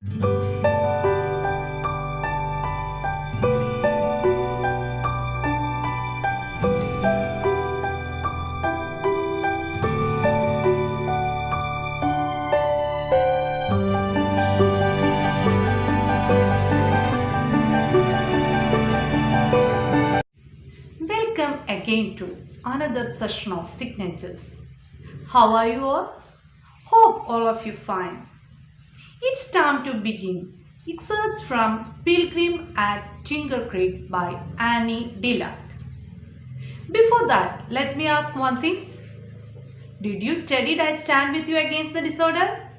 Welcome again to another session of signatures. How are you all? Hope all of you fine. It's time to begin. Excerpts from Pilgrim at Tinker Creek by Annie Dillard. Before that, let me ask one thing. Did you study I stand with you against the disorder?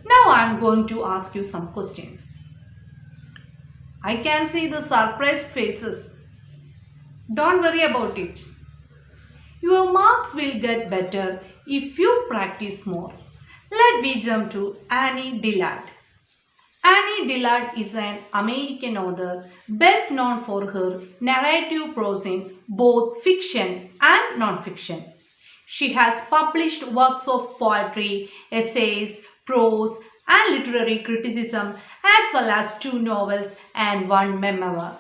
Now I am going to ask you some questions. I can see the surprised faces. Don't worry about it. Your marks will get better if you practice more. Let me jump to Annie Dillard. Annie Dillard is an American author best known for her narrative prose in both fiction and non-fiction. She has published works of poetry, essays, prose, and literary criticism, as well as 2 novels and 1 memoir.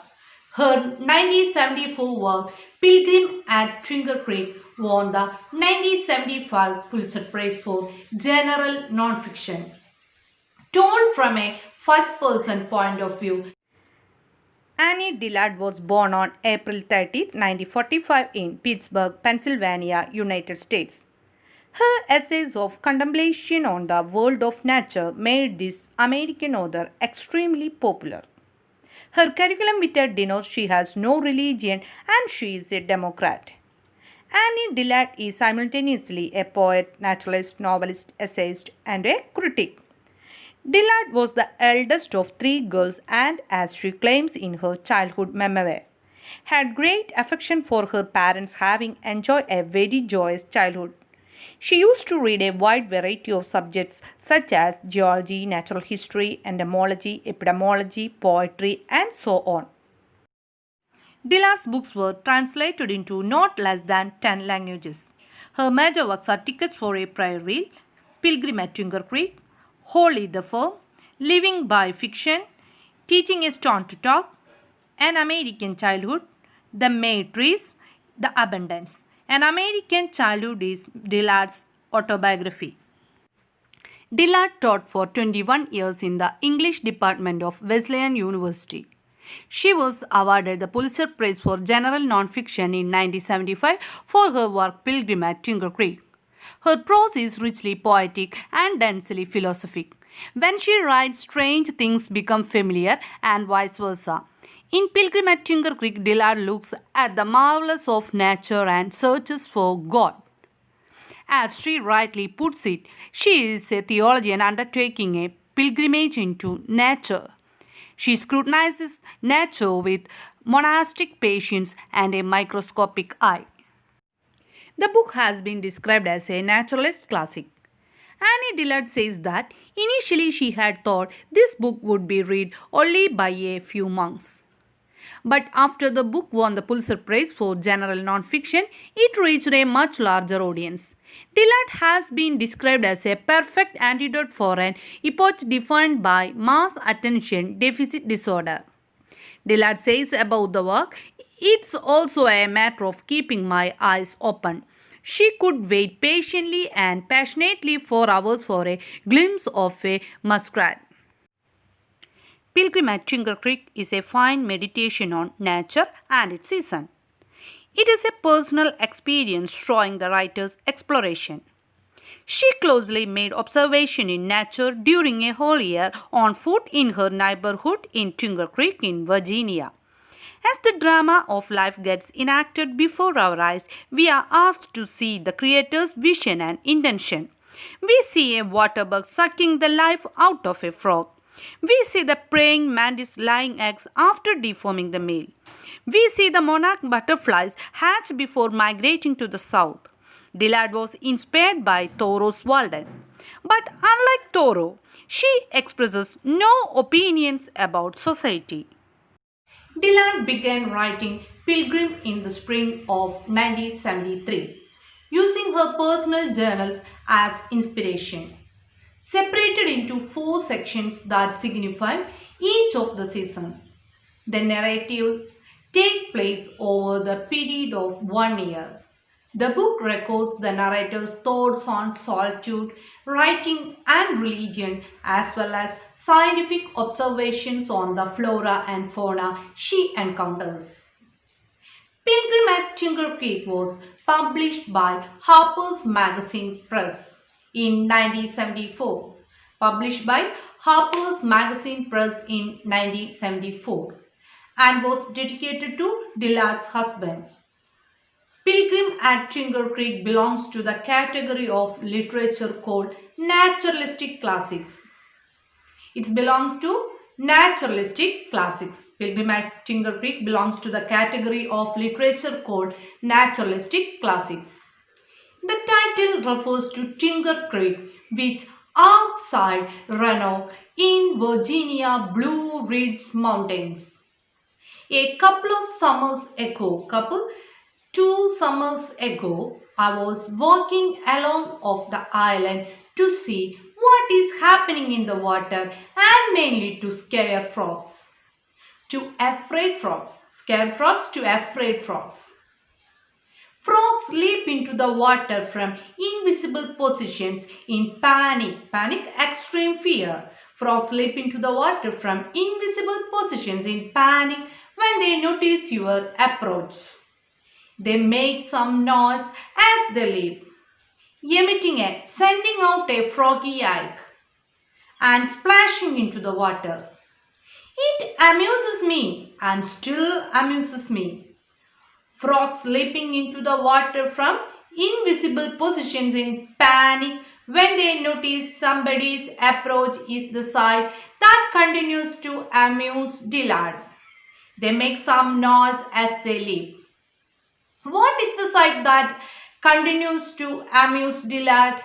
Her 1974 work, Pilgrim at Tinker Creek, won the 1975 Pulitzer Prize for General Nonfiction. Told from a first-person point of view, Annie Dillard was born on April 30, 1945 in Pittsburgh, Pennsylvania, United States. Her essays of contemplation on the world of nature made this American author extremely popular. Her curriculum vitae denotes she has no religion and she is a Democrat. Annie Dillard is simultaneously a poet, naturalist, novelist, essayist, and a critic. Dillard was the eldest of 3 girls and, as she claims in her childhood memoir, had great affection for her parents, having enjoyed a very joyous childhood. She used to read a wide variety of subjects such as geology, natural history, entomology, epidemiology, poetry, and so on. Dillard's books were translated into not less than 10 languages. Her major works are Tickets for a Prayer Wheel, Pilgrim at Tinker Creek, Holy the Fur, Living by Fiction, Teaching a Stone to Talk, An American Childhood, The May Trees, The Abundance. An American Childhood is Dillard's autobiography. Dillard taught for 21 years in the English department of Wesleyan University. She was awarded the Pulitzer Prize for General Nonfiction in 1975 for her work Pilgrim at Tinker Creek. Her prose is richly poetic and densely philosophic. When she writes, strange things become familiar and vice versa. In Pilgrim at Tinker Creek, Dillard looks at the marvels of nature and searches for God. As she rightly puts it, she is a theologian undertaking a pilgrimage into nature. She scrutinizes nature with monastic patience and a microscopic eye. The book has been described as a naturalist classic. Annie Dillard says that initially she had thought this book would be read only by a few monks. But after the book won the Pulitzer Prize for General Nonfiction, it reached a much larger audience. Dillard has been described as a perfect antidote for an epoch defined by mass attention deficit disorder. Dillard says about the work, "It's also a matter of keeping my eyes open." She could wait patiently and passionately for hours for a glimpse of a muskrat. Pilgrim at Tinker Creek is a fine meditation on nature and its season. It is a personal experience showing the writer's exploration. She closely made observation in nature during a whole year on foot in her neighborhood in Tinker Creek in Virginia. As the drama of life gets enacted before our eyes, we are asked to see the Creator's vision and intention. We see a waterbug sucking the life out of a frog. We see the praying mantis laying eggs after deforming the male. We see the monarch butterflies hatch before migrating to the south. Dillard was inspired by Thoreau's Walden. But unlike Thoreau, she expresses no opinions about society. Dillard began writing Pilgrim in the spring of 1973, using her personal journals as inspiration. separated into 4 sections that signify each of the seasons. The narrative takes place over the period of 1 year. The book records the narrator's thoughts on solitude, writing and religion, as well as scientific observations on the flora and fauna she encounters. Pilgrim at Tinker Creek was published by Harper's Magazine Press in 1974. Published by Harper's Magazine Press in 1974 and was dedicated to Dillard's husband. Pilgrim at Tinker Creek belongs to the category of literature called naturalistic classics. It belongs to naturalistic classics. Pilgrim at Tinker Creek belongs to the category of literature called naturalistic classics. The title refers to Tinker Creek, which outside Roanoke in Virginia Blue Ridge Mountains. A couple of summers ago, 2 summers ago, I was walking along of the island to see what is happening in the water and mainly to scare frogs. To afraid frogs. Scare frogs to afraid frogs. Frogs leap into the water from invisible positions in panic. Panic, extreme fear. Frogs leap into the water from invisible positions in panic when they notice your approach. They make some noise as they leap, sending out a froggy yelp and splashing into the water. It amuses me and still amuses me. Frogs leaping into the water from invisible positions in panic when they notice somebody's approach is the sight that continues to amuse Dillard. They make some noise as they leap. What is the sight that continues to amuse Dillard?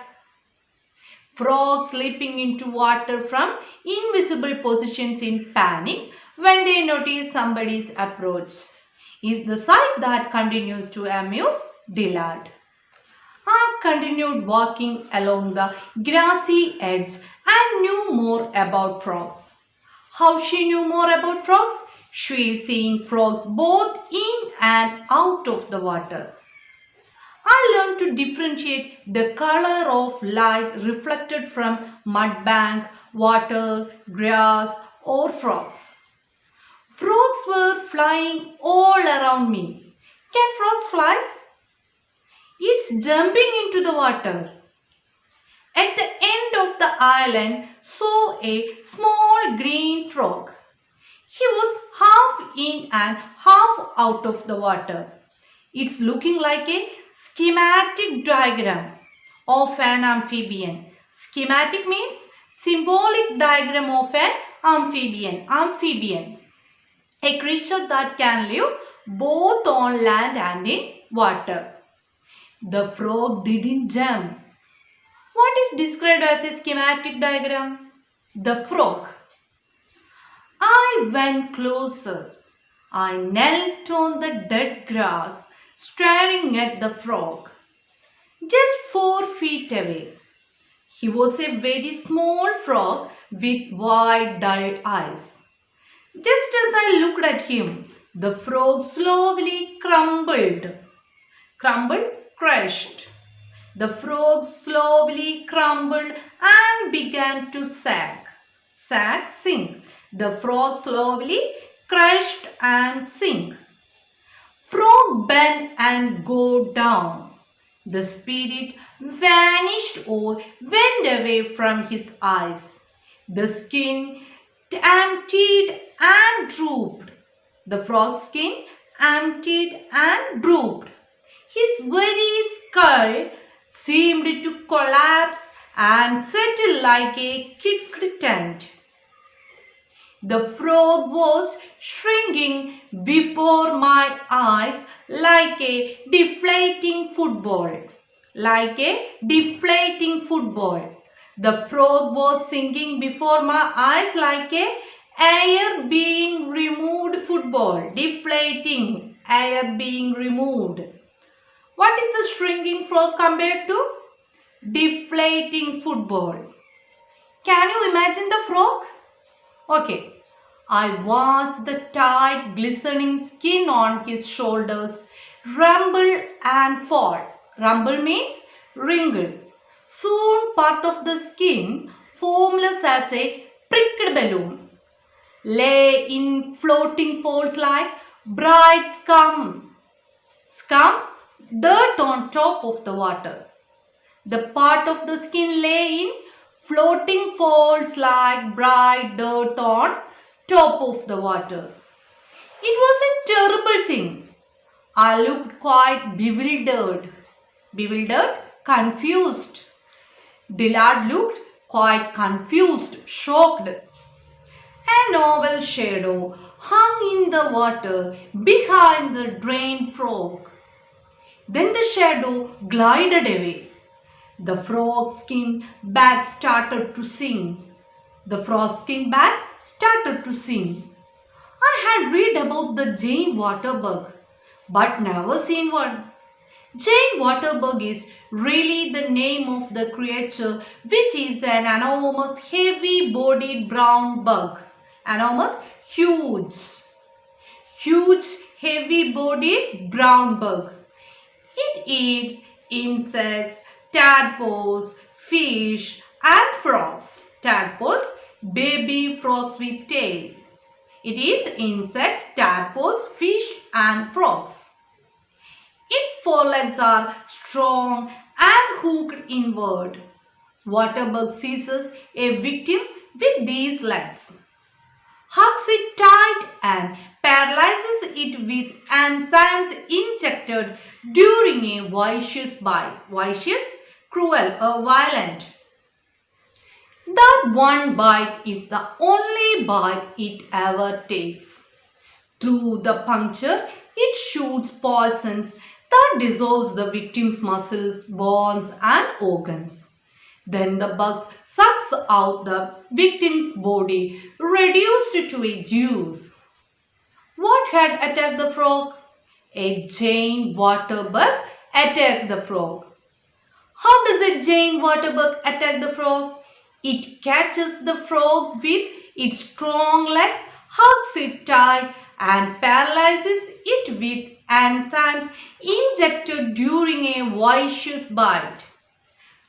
Frogs leaping into water from invisible positions in panic when they notice somebody's approach is the sight that continues to amuse Dillard. I continued walking along the grassy edge and knew more about frogs. How she knew more about frogs? She is seeing frogs both in and out of the water. I learned to differentiate the color of light reflected from mud bank, water, grass or frogs. Frogs were flying all around me. Can frogs fly? It's jumping into the water. At the end of the island saw a small green frog. He was half in and half out of the water. It's looking like a schematic diagram of an amphibian. Schematic means symbolic diagram of an amphibian. Amphibian. A creature that can live both on land and in water. The frog didn't jump. What is described as a schematic diagram? The frog. I went closer. I knelt on the dead grass, staring at the frog. Just 4 feet away. He was a very small frog with wide dull eyes. Just as I looked at him, the frog slowly crumbled. Crumbled, crushed. The frog slowly crumbled and began to sag. Sag, sink. The frog slowly crushed and sink. Frog bend and go down. The spirit vanished or went away from his eyes. The skin emptied and drooped. The frog's skin emptied and drooped. His very skull seemed to collapse and settle like a kicked tent. The frog was shrinking before my eyes like a deflating football. Like a deflating football. The frog was sinking before my eyes like a air being removed football. Deflating, air being removed. What is the shrinking frog compared to? Deflating football. Can you imagine the frog? Okay. I watched the tight, glistening skin on his shoulders rumble and fall. Rumble means wrinkle. Soon part of the skin, formless as a pricked balloon, lay in floating folds like bright scum. Scum, dirt on top of the water. The part of the skin lay in floating folds like bright dirt on top of the water. It was a terrible thing. I looked quite bewildered. Bewildered? Confused. Dillard looked quite confused, shocked. A novel shadow hung in the water behind the drained frog. Then the shadow glided away. The frog skin bag started to sing. The frog skin bag started to sing. I had read about the giant waterbug, but never seen one. Giant waterbug is really the name of the creature, which is an enormous heavy-bodied brown bug. Enormous, huge. Huge, heavy-bodied brown bug. It eats insects, tadpoles, fish and frogs. Tadpoles, baby frogs with tail. It eats insects, tadpoles, fish and frogs. Its forelegs are strong and hooked inward. Waterbug seizes a victim with these legs, hugs it tight and paralyzes it with enzymes injected during a vicious bite. Vicious, cruel or violent. That one bite is the only bite it ever takes. Through the puncture, it shoots poisons that dissolves the victim's muscles, bones and organs. Then the bug sucks out the victim's body, reduced to a juice. What had attacked the frog? A giant waterbug attacked the frog. How does a giant waterbug attack the frog? It catches the frog with its strong legs, hugs it tight and paralyzes it with enzymes injected during a vicious bite.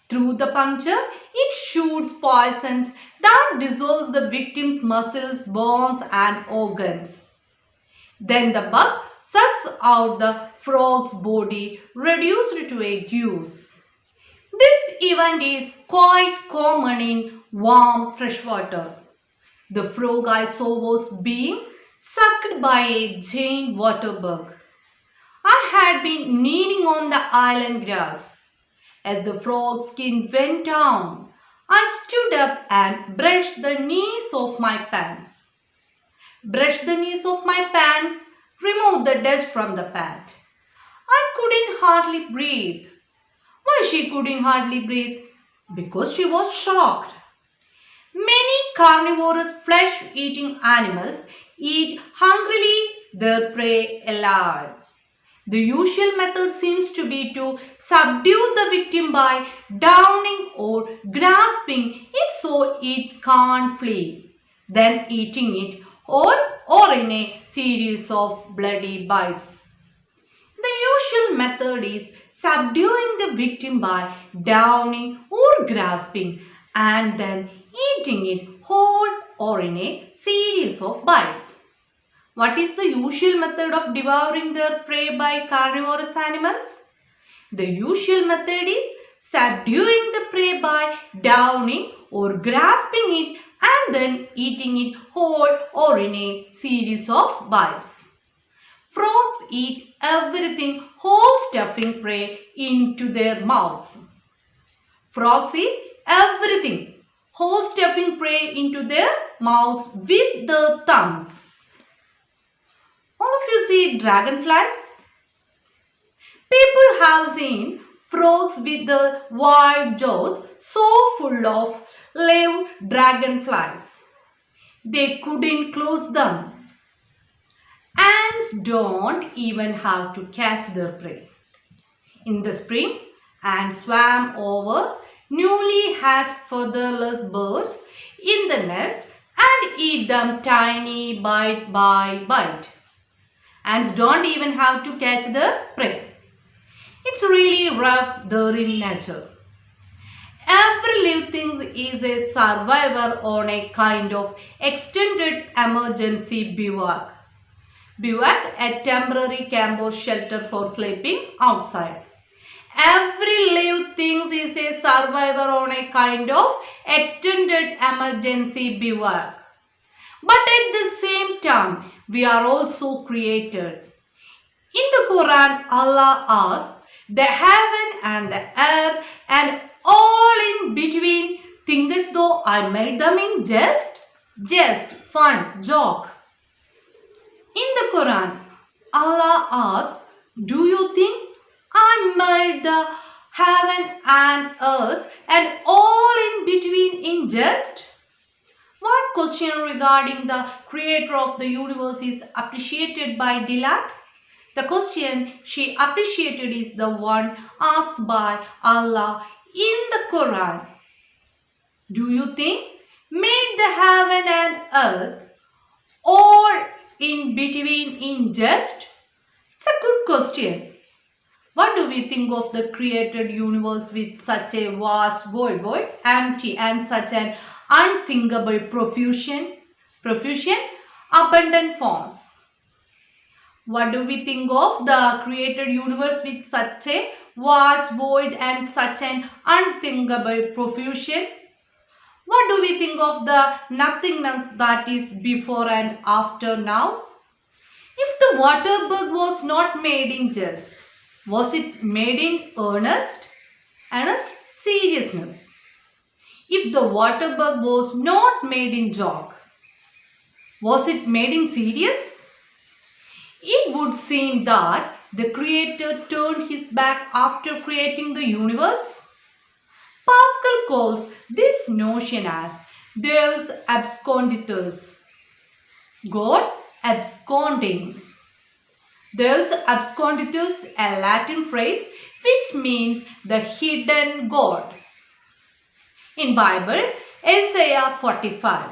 Through the puncture, it shoots poisons that dissolves the victim's muscles, bones and organs. Then the bug sucks out the frog's body, reduced to a juice. This event is quite common in warm freshwater. The frog I saw was being sucked by a giant waterbug. I had been kneeling on the island grass. As the frog's skin went down, I stood up and brushed the knees of my pants. Brushed the knees of my pants, removed the dust from the pant. I couldn't hardly breathe. Why she couldn't hardly breathe? Because she was shocked. Many carnivorous flesh-eating animals eat hungrily their prey alive. The usual method seems to be to subdue the victim by downing or grasping it so it can't flee, then eating it whole or in a series of bloody bites. The usual method is subduing the victim by downing or grasping and then eating it whole or in a series of bites. What is the usual method of devouring their prey by carnivorous animals? The usual method is subduing the prey by downing or grasping it and then eating it whole or in a series of bites. Frogs eat everything whole, stuffing prey into their mouths. Frogs eat everything whole, stuffing prey into their mouths with their thumbs. All of you see dragonflies? People have seen frogs with their wide jaws so full of live dragonflies. They couldn't close them. Ants don't even have to catch their prey. In the spring, ants swam over newly hatched featherless birds in the nest and eat them tiny bite by bite. Ants don't even have to catch the prey. It's really rough there in nature. Every living thing is a survivor on a kind of extended emergency bivouac. Bivouac, a temporary camp or shelter for sleeping outside. Every living thing is a survivor on a kind of extended emergency bivouac. But at the same time, we are also created. In the Quran, Allah asks, the heaven and the earth and all in between, think as though I made them in jest, fun, joke. In the Quran, Allah asks, do you think I made the heaven and earth and all in between in jest? What question regarding the creator of the universe is appreciated by Dillard? The question she appreciated is the one asked by Allah in the Quran. Do you think made the heaven and earth all in between in jest? It's a good question. What do we think of the created universe with such a vast void, empty and such an unthinkable profusion, abundant forms? What do we think of the created universe with such a vast void and such an unthinkable profusion? What do we think of the nothingness that is before and after now? If the waterbug was not made in jest, was it made in earnest seriousness? If the waterbug was not made in joke, was it made in serious? It would seem that the creator turned his back after creating the universe. Pascal calls this notion as Deus absconditus, God absconding. Deus absconditus, a Latin phrase which means the hidden God. In Bible, Isaiah 45.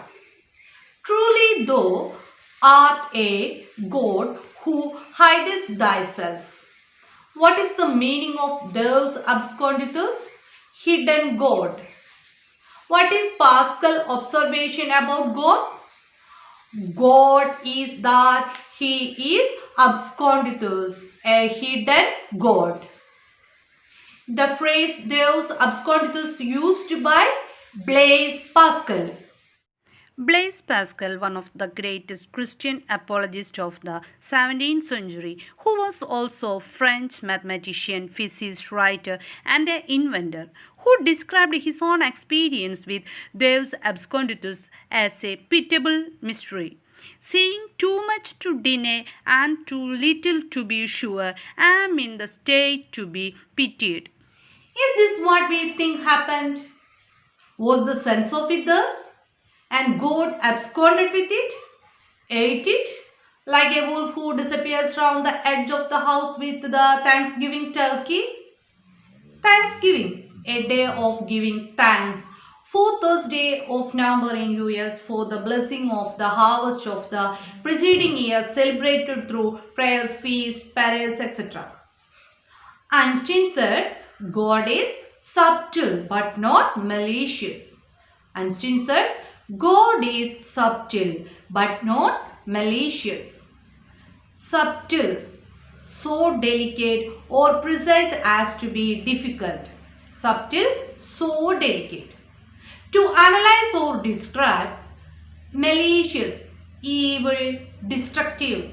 Truly thou art a God who hidest thyself. What is the meaning of Deus absconditus? Hidden God. What is Pascal observation about God? God is that he is absconditus, a hidden God. The phrase Deus absconditus used by Blaise Pascal. Blaise Pascal, one of the greatest Christian apologists of the 17th century, who was also a French mathematician, physicist, writer, and an inventor, who described his own experience with Deus absconditus as a pitiable mystery. Seeing too much to deny and too little to be sure, I am in the state to be pitied. Is this what we think happened? Was the sense of it there? And God absconded with it, ate it, like a wolf who disappears from the edge of the house with the Thanksgiving turkey. Thanksgiving, a day of giving thanks, fourth Thursday of November in US for the blessing of the harvest of the preceding year, celebrated through prayers, feasts, parades, etc. Einstein said, God is subtle but not malicious. Einstein said, God is subtle but not malicious. Subtle, so delicate or precise as to be difficult. Subtle, so delicate. To analyze or describe, malicious, evil, destructive.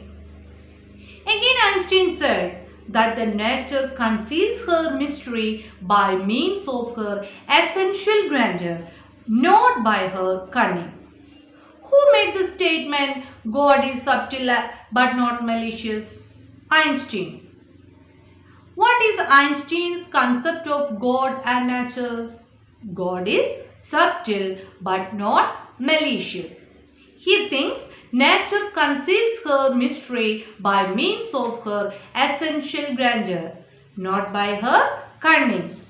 Again, Einstein said that the nature conceals her mystery by means of her essential grandeur, not by her cunning. Who made the statement, God is subtle but not malicious? Einstein. What is Einstein's concept of God and nature? God is subtle but not malicious. He thinks nature conceals her mystery by means of her essential grandeur, not by her cunning.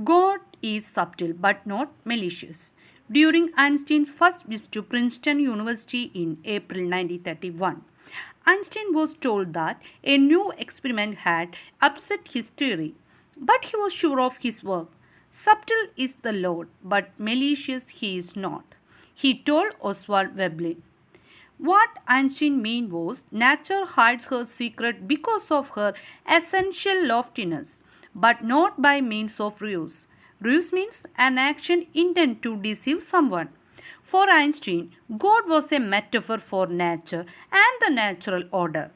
God is subtle but not malicious. During Einstein's first visit to Princeton University in April 1931, Einstein was told that a new experiment had upset his theory, but he was sure of his work. Subtle is the Lord, but malicious he is not, he told Oswald Veblen. What Einstein meant was nature hides her secret because of her essential loftiness, but not by means of ruse. Ruse means an action intended to deceive someone. For Einstein, God was a metaphor for nature and the natural order.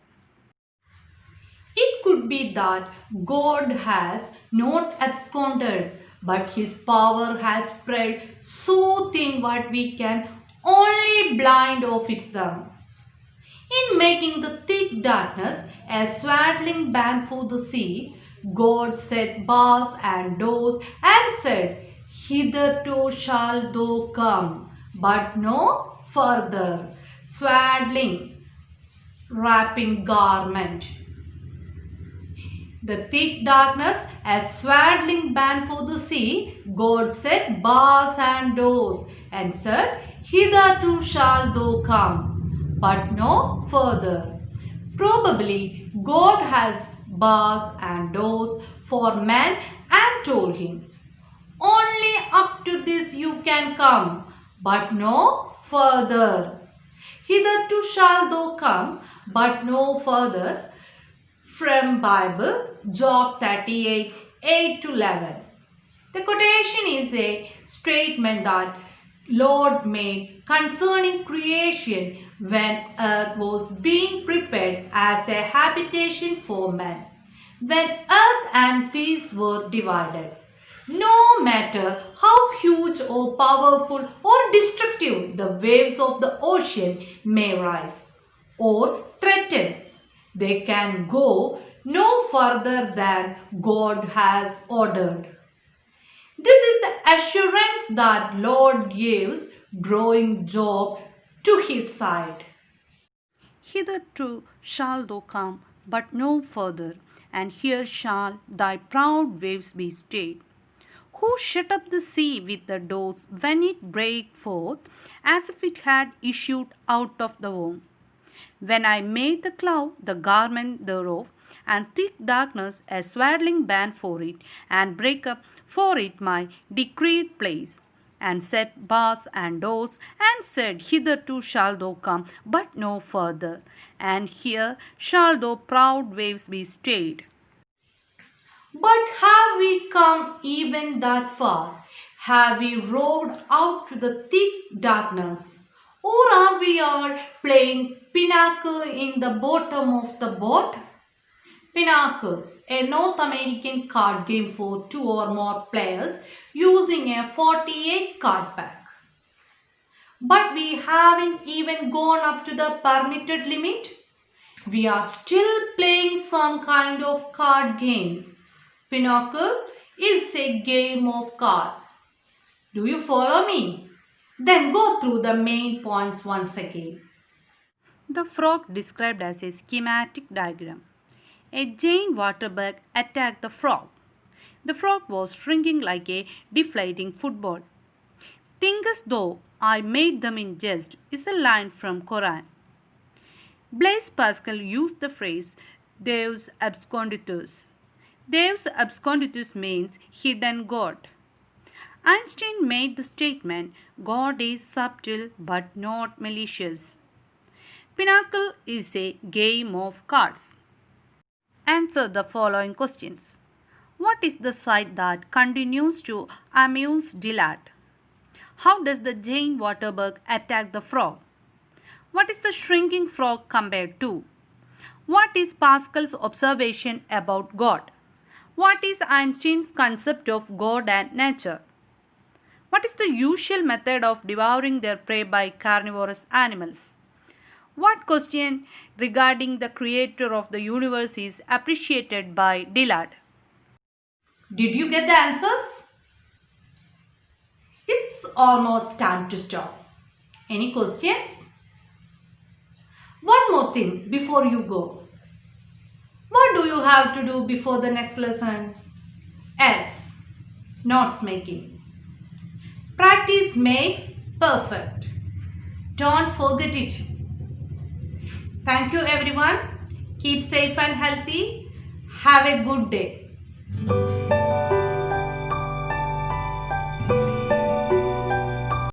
It could be that God has not absconded, but his power has spread so thin that we can only blind of its thumb. In making the thick darkness a swaddling band for the sea, God set bars and doors and said, "Hitherto shalt thou come, but no further." Swaddling, wrapping garment. The thick darkness, a swaddling band for the sea, God set bars and doors and said, "Hitherto shalt thou come, but no further." Probably God has bars and doors for man and told him, "Only up to this you can come, but no further." Hitherto shalt thou come, but no further. From Bible, Job 38, 8 to 11. The quotation is a statement that Lord made concerning creation when earth was being prepared as a habitation for man. When earth and seas were divided, no matter how huge or powerful or destructive the waves of the ocean may rise or threaten, they can go no further than God has ordered. This is the assurance that Lord gives, drawing Job to his side. Hitherto shalt thou come, but no further, and here shall thy proud waves be stayed. Who shut up the sea with the doors when it brake forth, as if it had issued out of the womb? When I made the cloud the garment thereof, and thick darkness a swaddling band for it, and brake up for it my decreed place, and set bars and doors, and said, "Hitherto shalt thou come, but no further, and here shall thy proud waves be stayed." But have we come even that far? Have we rowed out to the thick darkness? Or are we all playing pinochle in the bottom of the boat? Pinochle, a North American card game for 2 or more players using a 48 card pack. But we haven't even gone up to the permitted limit. We are still playing some kind of card game. Pinochle is a game of cards. Do you follow me? Then go through the main points once again. The frog described as a schematic diagram. A giant waterbug attacked the frog. The frog was shrinking like a deflating football. "Thinkest thou I made them in jest" is a line from Quran. Blaise Pascal used the phrase Deus absconditus. Deus absconditus means hidden God. Einstein made the statement, "God is subtle but not malicious." Pinochle is a game of cards. Answer the following questions. What is the sight that continues to amuse Dillard? How does the giant waterbug attack the frog? What is the shrinking frog compared to? What is Pascal's observation about God? What is Einstein's concept of God and nature? What is the usual method of devouring their prey by carnivorous animals? What question regarding the creator of the universe is appreciated by Dillard? Did you get the answers? It's almost time to stop. Any questions? One more thing before you go. What do you have to do before the next lesson? S. notes making. Practice makes perfect. Don't forget it. Thank you everyone. Keep safe and healthy. Have a good day.